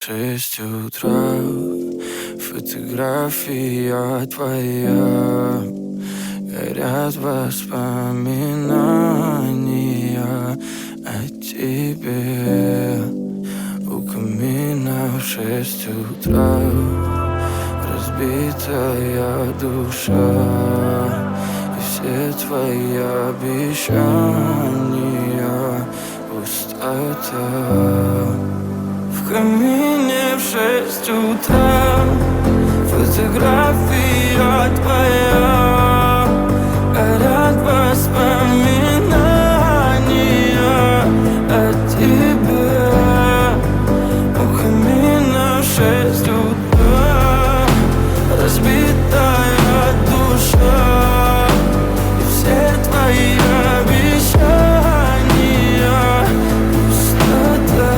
6 утра, фотография твоя, горят воспоминания о тебе. У камина в 6 утра, разбитая душа, и все твои обещания пустота. В камине в 6 утра, фотография твоя, горят воспоминания о тебе. У камина в 6 утра, разбитая душа, и все твои обещания пустота.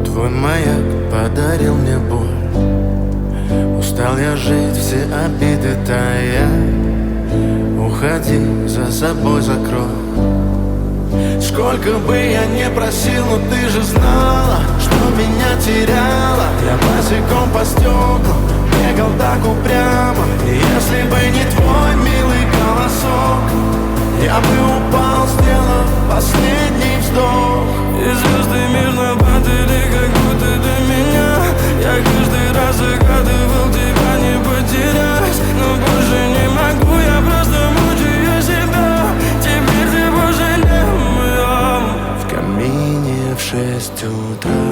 Твой маяк подарил мне боль. Устал я жить, все обиды тая. Уходи, за собой закрой. Сколько бы я не просил, но ты же знала, что меня теряла. Я босиком по стеклам бегал так упрямо. И если бы не твой милый голосок, я бы упал, сделав последний вздох. И звезды мирно падали, как будто для меня. Я каждый раз загадывал тебя не потерять, но больше не могу, я просто мучаю себя. Теперь ты пожалел меня. В камине в 6 утра,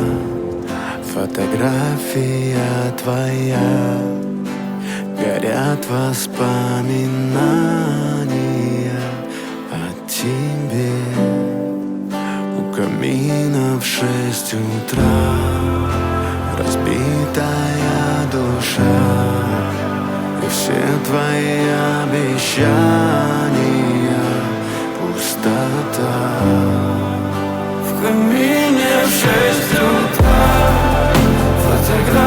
фотография твоя, горят воспоминания о тебе. У камина в 6 утра, разбитая душа, и все твои обещания пустота. В камине в 6 утра, фотография